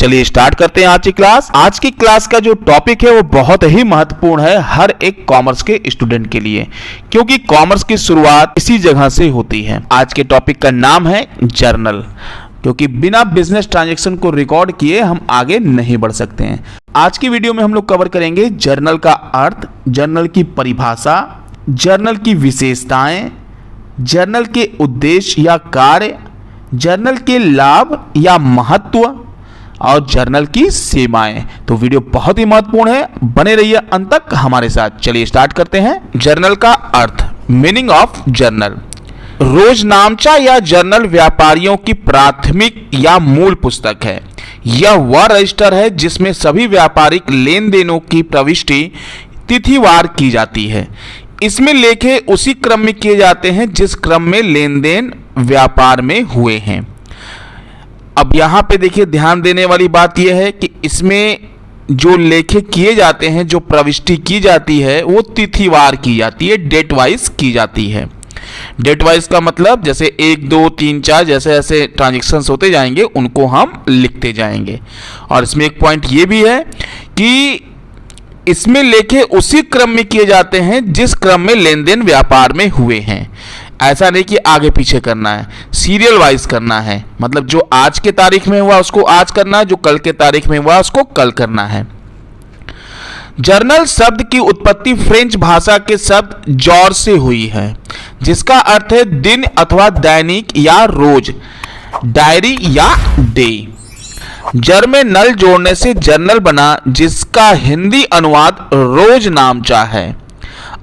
चलिए स्टार्ट करते हैं आज की क्लास। आज की क्लास का जो टॉपिक है वो बहुत ही महत्वपूर्ण है हर एक कॉमर्स के स्टूडेंट के लिए, क्योंकि कॉमर्स की शुरुआत इसी जगह से होती है। आज के टॉपिक का नाम है जर्नल, क्योंकि बिना बिजनेस ट्रांजैक्शन को रिकॉर्ड किए हम आगे नहीं बढ़ सकते हैं। आज की वीडियो में हम लोग कवर करेंगे जर्नल का अर्थ, जर्नल की परिभाषा, जर्नल की विशेषताएं, जर्नल के उद्देश्य या कार्य, जर्नल के लाभ या महत्व और जर्नल की सीमाएं। तो वीडियो बहुत ही महत्वपूर्ण है, बने रहिए अंत तक हमारे साथ। चलिए स्टार्ट करते हैं। जर्नल का अर्थ, मीनिंग ऑफ जर्नल। रोजनामचा या जर्नल व्यापारियों की प्राथमिक या मूल पुस्तक है। यह वह रजिस्टर है जिसमें सभी व्यापारिक लेन देनों की प्रविष्टि तिथिवार की जाती है। इसमें लेखे उसी क्रम में किए जाते हैं जिस क्रम में लेन देन व्यापार में हुए हैं। अब यहाँ पे देखिए, ध्यान देने वाली बात यह है कि इसमें जो लेखे किए जाते हैं, जो प्रविष्टि की जाती है, वो तिथिवार की जाती है, डेट वाइज की जाती है। डेट वाइज का मतलब जैसे 1, 2, 3, 4 जैसे ऐसे ट्रांजेक्शन्स होते जाएंगे उनको हम लिखते जाएंगे। और इसमें एक पॉइंट ये भी है कि इसमें लेखे उसी क्रम में किए जाते हैं जिस क्रम में लेन देन व्यापार में हुए हैं। ऐसा नहीं कि आगे पीछे करना है, सीरियल वाइज करना है। मतलब जो आज के तारीख में हुआ उसको आज करना है, जो कल के तारीख में हुआ उसको कल करना है। जर्नल शब्द की उत्पत्ति फ्रेंच भाषा के शब्द जॉर से हुई है, जिसका अर्थ है दिन अथवा दैनिक या रोज, डायरी या डे। जर में नल जोड़ने से जर्नल बना, जिसका हिंदी अनुवाद रोजनामचा है।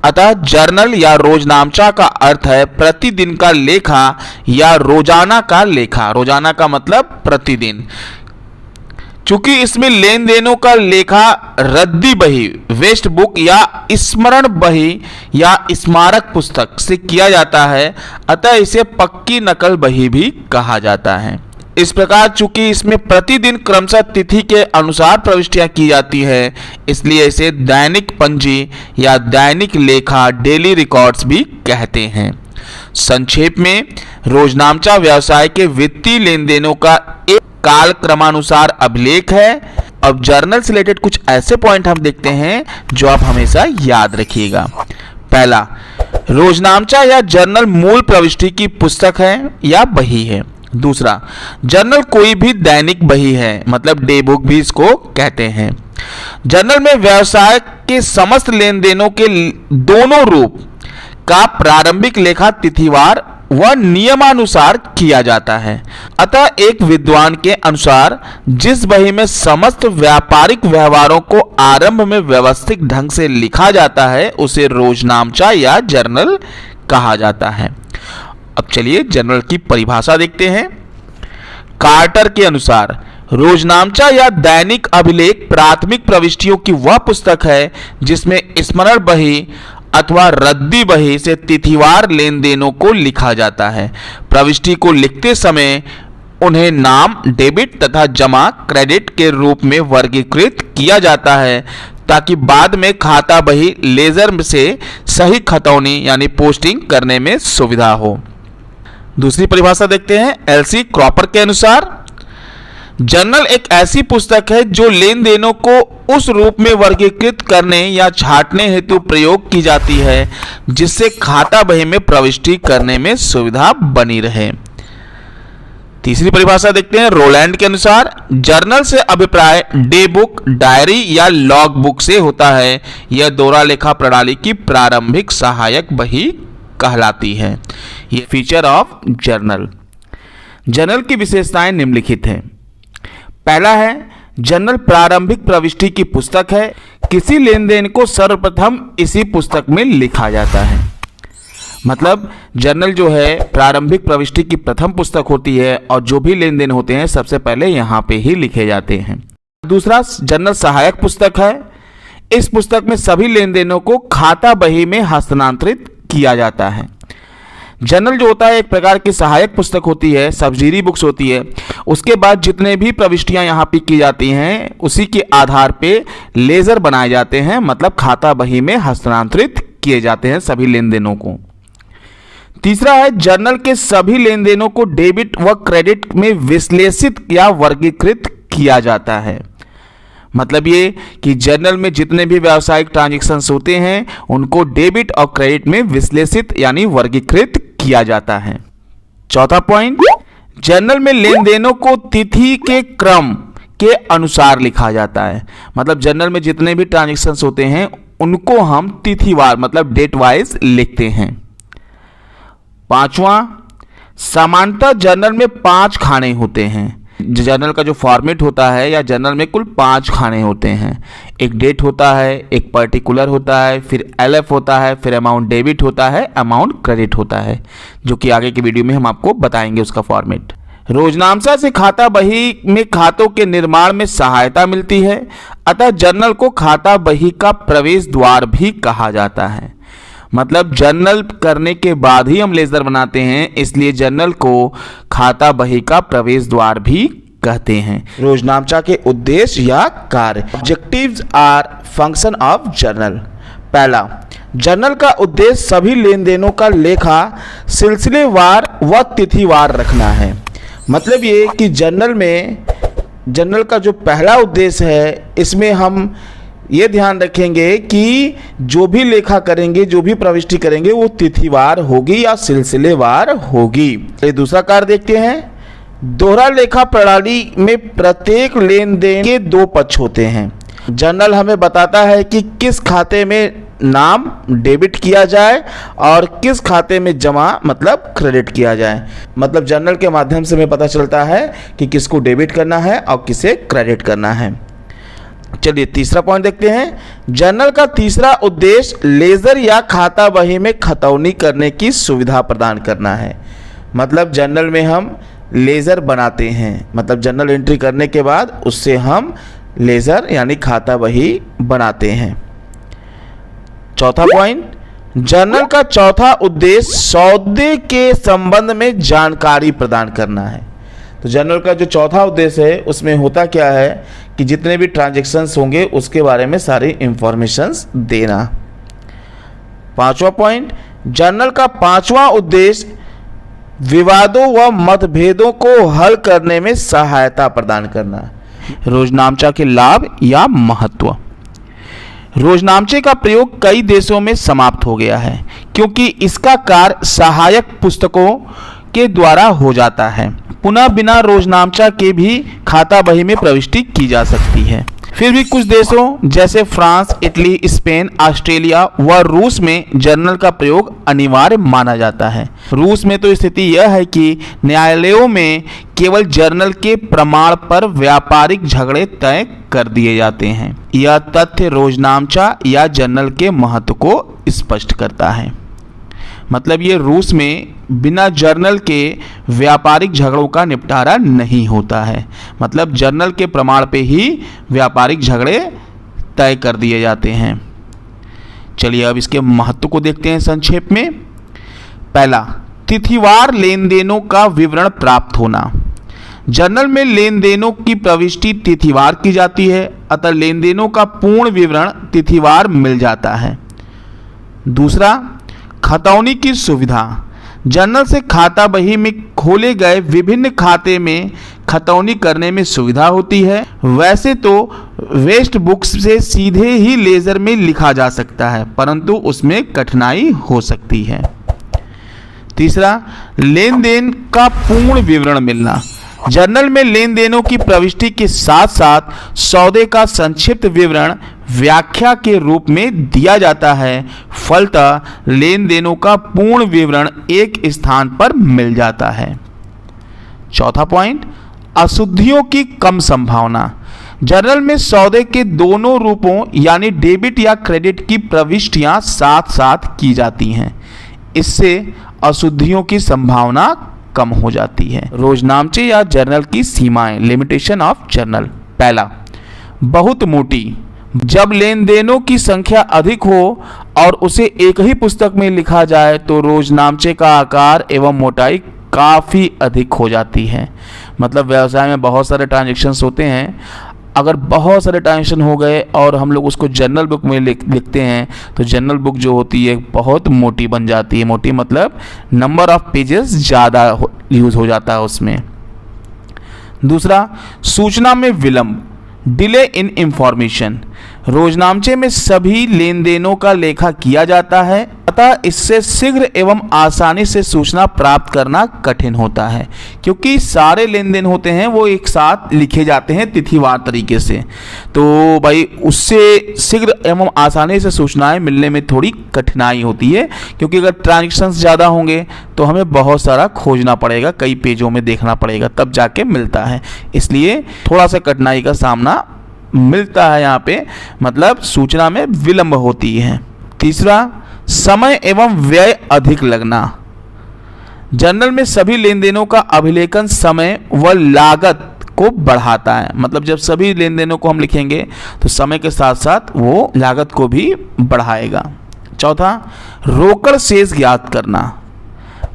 अतः जर्नल या रोजनामचा का अर्थ है प्रतिदिन का लेखा या रोजाना का लेखा। रोजाना का मतलब प्रतिदिन। चूंकि इसमें लेन देनों का लेखा रद्दी बही, वेस्ट बुक या स्मरण बही या स्मारक पुस्तक से किया जाता है, अतः इसे पक्की नकल बही भी कहा जाता है। इस प्रकार चूंकि इसमें प्रतिदिन क्रमशः तिथि के अनुसार प्रविष्टियां की जाती है, इसलिए इसे दैनिक पंजी या दैनिक लेखा, डेली रिकॉर्ड्स भी कहते हैं। संक्षेप में, रोजनामचा व्यवसाय के वित्तीय लेन देनों का एक काल क्रमानुसार अभिलेख है। अब जर्नल से रिलेटेड कुछ ऐसे पॉइंट हम देखते हैं जो आप हमेशा याद रखिएगा। पहला, रोजनामचा या जर्नल मूल प्रविष्टि की पुस्तक है या बही है। दूसरा, जर्नल कोई भी दैनिक बही है, मतलब डे बुक भी इसको कहते हैं। जर्नल में व्यवसाय के समस्त लेन देनों के दोनों रूप का प्रारंभिक लेखा तिथिवार व नियमानुसार किया जाता है। अतः एक विद्वान के अनुसार जिस बही में समस्त व्यापारिक व्यवहारों को आरंभ में व्यवस्थित ढंग से लिखा जाता है, उसे रोजनामचा या जर्नल कहा जाता है। अब चलिए जर्नल की परिभाषा देखते हैं। कार्टर के अनुसार रोजनामचा या दैनिक अभिलेख प्राथमिक प्रविष्टियों की वह पुस्तक है जिसमें स्मरण बही अथवा रद्दी बही से तिथिवार लेन देनों को लिखा जाता है। प्रविष्टि को लिखते समय उन्हें नाम, डेबिट तथा जमा, क्रेडिट के रूप में वर्गीकृत किया जाता है, ताकि बाद में खाता बही लेजर से सही खतौनी यानी पोस्टिंग करने में सुविधा हो। दूसरी परिभाषा देखते हैं। एलसी क्रॉपर के अनुसार जर्नल एक ऐसी पुस्तक है जो लेन देनों को उस रूप में वर्गीकृत करने या छांटने हेतु प्रयोग की जाती है जिससे खाता बही में प्रविष्टि करने में सुविधा बनी रहे। तीसरी परिभाषा देखते हैं। रोलैंड के अनुसार जर्नल से अभिप्राय डे बुक, डायरी या लॉग बुक से होता है। यह दोहरा लेखा प्रणाली की प्रारंभिक सहायक बही कहलाती है। ये फीचर ऑफ जर्नल। जर्नल की विशेषताएं निम्नलिखित हैं। पहला है, जर्नल प्रारंभिक प्रविष्टि की पुस्तक है। किसी लेन देन को सर्वप्रथम इसी पुस्तक में लिखा जाता है। मतलब जर्नल जो है प्रारंभिक प्रविष्टि की प्रथम पुस्तक होती है और जो भी लेन देन होते हैं सबसे पहले यहाँ पे ही लिखे जाते हैं। दूसरा, जर्नल सहायक पुस्तक है। इस पुस्तक में सभी लेन देनों को खाता बही में हस्तांतरित किया जाता है। जर्नल जो होता है एक प्रकार की सहायक पुस्तक होती है, सब्सिडरी बुक्स होती है। उसके बाद जितने भी प्रविष्टियां यहाँ पे की जाती हैं उसी के आधार पे लेजर बनाए जाते हैं, मतलब खाता बही में हस्तांतरित किए जाते हैं सभी लेन देनों को। तीसरा है, जर्नल के सभी लेन देनों को डेबिट व क्रेडिट में विश्लेषित या वर्गीकृत किया जाता है। मतलब ये कि जर्नल में जितने भी व्यावसायिक ट्रांजैक्शंस होते हैं उनको डेबिट और क्रेडिट में विश्लेषित यानी वर्गीकृत किया जाता है। चौथा पॉइंट, जर्नल में लेन देनों को तिथि के क्रम के अनुसार लिखा जाता है। मतलब जर्नल में जितने भी ट्रांजैक्शंस होते हैं उनको हम तिथिवार मतलब डेट वाइज लिखते हैं। पांचवा, सामान्यतः जर्नल में 5 खाने होते हैं। जर्नल का जो फॉर्मेट होता है या जर्नल में कुल 5 खाने होते हैं। एक डेट होता है, एक पर्टिकुलर होता है, फिर एलएफ होता है, फिर अमाउंट डेबिट होता है, अमाउंट क्रेडिट होता है, जो कि आगे की वीडियो में हम आपको बताएंगे उसका फॉर्मेट। रोजनामचा से खाता बही में खातों के निर्माण में सहायता मिलती है, अतः जर्नल को खाता बही का प्रवेश द्वार भी कहा जाता है। मतलब जर्नल करने के बाद ही हम लेजर बनाते हैं, इसलिए जर्नल को खाता बही का प्रवेश द्वार भी कहते हैं। रोजनामचा के उद्देश्य या कार्य। Objectives are function of journal. पहला, जर्नल का उद्देश्य सभी लेन देनों का लेखा सिलसिलेवार व तिथिवार रखना है। मतलब ये कि जर्नल का जो पहला उद्देश्य है इसमें हम ये ध्यान रखेंगे कि जो भी लेखा करेंगे, जो भी प्रविष्टि करेंगे वो तिथिवार होगी या सिलसिलेवार होगी। ये दूसरा कार्य देखते हैं। दोहरा लेखा प्रणाली में प्रत्येक लेन देन के 2 पक्ष होते हैं। जर्नल हमें बताता है कि किस खाते में नाम डेबिट किया जाए और किस खाते में जमा मतलब क्रेडिट किया जाए। मतलब जर्नल के माध्यम से हमें पता चलता है कि किसको डेबिट करना है और किसे क्रेडिट करना है। चलिए तीसरा पॉइंट देखते हैं। जर्नल का तीसरा उद्देश्य लेजर या खाता बही में खतौनी करने की सुविधा प्रदान करना है। मतलब जर्नल में हम लेजर बनाते हैं, मतलब जर्नल एंट्री करने के बाद उससे हम लेजर यानी खाता बही बनाते हैं। चौथा पॉइंट, जर्नल का चौथा उद्देश्य सौदे के संबंध में जानकारी प्रदान करना है। तो जर्नल का जो चौथा उद्देश्य है उसमें होता क्या है कि जितने भी ट्रांजैक्शंस होंगे उसके बारे में सारी इंफॉर्मेशंस देना। पांचवा पॉइंट, जर्नल का पांचवा उद्देश्य विवादों व मतभेदों को हल करने में सहायता प्रदान करना। रोजनामचा के लाभ या महत्व। रोजनामचे का प्रयोग कई देशों में समाप्त हो गया है क्योंकि इसका कार्य सहायक पुस्तकों के द्वारा हो जाता है। पुनः बिना रोजनामचा के भी खाता बही में प्रविष्टि की जा सकती है। फिर भी कुछ देशों जैसे फ्रांस, इटली, स्पेन, ऑस्ट्रेलिया व रूस में जर्नल का प्रयोग अनिवार्य माना जाता है। रूस में तो स्थिति यह है कि न्यायालयों में केवल जर्नल के प्रमाण पर व्यापारिक झगड़े तय कर दिए जाते हैं। यह तथ्य रोजनामचा या जर्नल के महत्व को स्पष्ट करता है। मतलब ये रूस में बिना जर्नल के व्यापारिक झगड़ों का निपटारा नहीं होता है। मतलब जर्नल के प्रमाण पे ही व्यापारिक झगड़े तय कर दिए जाते हैं। चलिए अब इसके महत्व को देखते हैं संक्षेप में। पहला, तिथिवार लेन देनों का विवरण प्राप्त होना। जर्नल में लेन देनों की प्रविष्टि तिथिवार की जाती है, अतः लेन देनों का पूर्ण विवरण तिथिवार मिल जाता है। दूसरा, खतौनी की सुविधा। जर्नल से खाता बही में खोले गए विभिन्न खाते में खतौनी करने में सुविधा होती है। वैसे तो वेस्ट बुक्स से सीधे ही लेजर में लिखा जा सकता है, परंतु उसमें कठिनाई हो सकती है। तीसरा, लेन देन का पूर्ण विवरण मिलना। जर्नल में लेन देनों की प्रविष्टि के साथ साथ सौदे का संक्षिप्त विवरण व्याख्या के रूप में दिया जाता है। फलतः लेन देनों का पूर्ण विवरण एक स्थान पर मिल जाता है। चौथा पॉइंट, अशुद्धियों की कम संभावना। जर्नल में सौदे के दोनों रूपों यानी डेबिट या क्रेडिट की प्रविष्टियां साथ साथ की जाती हैं। इससे अशुद्धियों की संभावना कम हो जाती है। रोजनामचे या जर्नल की सीमाएं, लिमिटेशन ऑफ जर्नल। पहला, बहुत मोटी। जब लेन देनों की संख्या अधिक हो और उसे एक ही पुस्तक में लिखा जाए तो रोजनामचे का आकार एवं मोटाई काफ़ी अधिक हो जाती है। मतलब व्यवसाय में बहुत सारे ट्रांजैक्शंस होते हैं, अगर बहुत सारे ट्रांजैक्शन हो गए और हम लोग उसको जर्नल बुक में लिखते हैं तो जर्नल बुक जो होती है बहुत मोटी बन जाती है। मोटी मतलब नंबर ऑफ पेजेस ज़्यादा यूज़ हो जाता है उसमें। दूसरा, सूचना में विलंब, डिले इन इंफॉर्मेशन। रोजनामचे में सभी लेन देनों का लेखा किया जाता है, अतः इससे शीघ्र एवं आसानी से सूचना प्राप्त करना कठिन होता है, क्योंकि सारे लेन देन होते हैं वो एक साथ लिखे जाते हैं तिथिवार तरीके से। तो भाई उससे शीघ्र एवं आसानी से सूचनाएं मिलने में थोड़ी कठिनाई होती है, क्योंकि अगर ट्रांजैक्शंस ज़्यादा होंगे तो हमें बहुत सारा खोजना पड़ेगा, कई पेजों में देखना पड़ेगा, तब जाके मिलता है। इसलिए थोड़ा सा कठिनाई का सामना मिलता है यहाँ पे, मतलब सूचना में विलंब होती है। तीसरा, समय एवं व्यय अधिक लगना। जर्नल में सभी लेन देनों का अभिलेखन समय व लागत को बढ़ाता है, मतलब जब सभी लेन देनों को हम लिखेंगे तो समय के साथ साथ वो लागत को भी बढ़ाएगा। चौथा, रोकड़ शेष ज्ञात करना।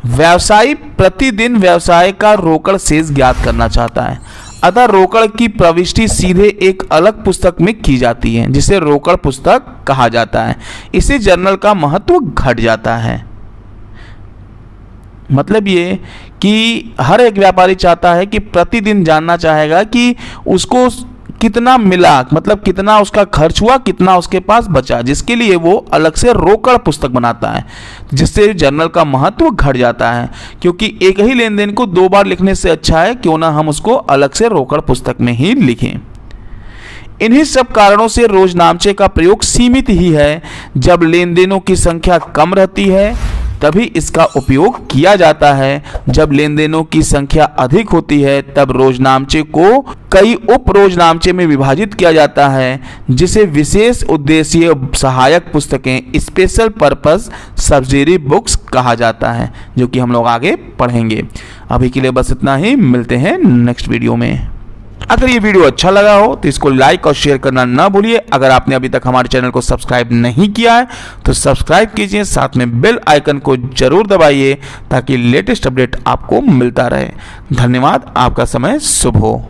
व्यवसायी प्रतिदिन व्यवसाय का रोकड़ शेष ज्ञात करना चाहता है, अतः रोकड़ की प्रविष्टि सीधे एक अलग पुस्तक में की जाती है, जिसे रोकड़ पुस्तक कहा जाता है। इससे जर्नल का महत्व घट जाता है। मतलब ये कि हर एक व्यापारी चाहता है कि प्रतिदिन जानना चाहेगा कि उसको कितना मिला, मतलब कितना उसका खर्च हुआ, कितना उसके पास बचा, जिसके लिए वो अलग से रोकड़ पुस्तक बनाता है, जिससे जर्नल का महत्व घट जाता है। क्योंकि एक ही लेन देन को 2 बार लिखने से अच्छा है क्यों ना हम उसको अलग से रोकड़ पुस्तक में ही लिखें। इन्हीं सब कारणों से रोजनामचे का प्रयोग सीमित ही है। जब लेन देनों की संख्या कम रहती है तभी इसका उपयोग किया जाता है। जब लेन देनों की संख्या अधिक होती है तब रोजनामचे को कई उप रोजनामचे में विभाजित किया जाता है, जिसे विशेष उद्देश्य सहायक पुस्तकें, स्पेशल पर्पस सब्सिडरी बुक्स कहा जाता है, जो कि हम लोग आगे पढ़ेंगे। अभी के लिए बस इतना ही, मिलते हैं नेक्स्ट वीडियो में। अगर ये वीडियो अच्छा लगा हो तो इसको लाइक और शेयर करना ना भूलिए। अगर आपने अभी तक हमारे चैनल को सब्सक्राइब नहीं किया है तो सब्सक्राइब कीजिए, साथ में बेल आइकन को जरूर दबाइए ताकि लेटेस्ट अपडेट आपको मिलता रहे। धन्यवाद, आपका समय शुभ हो।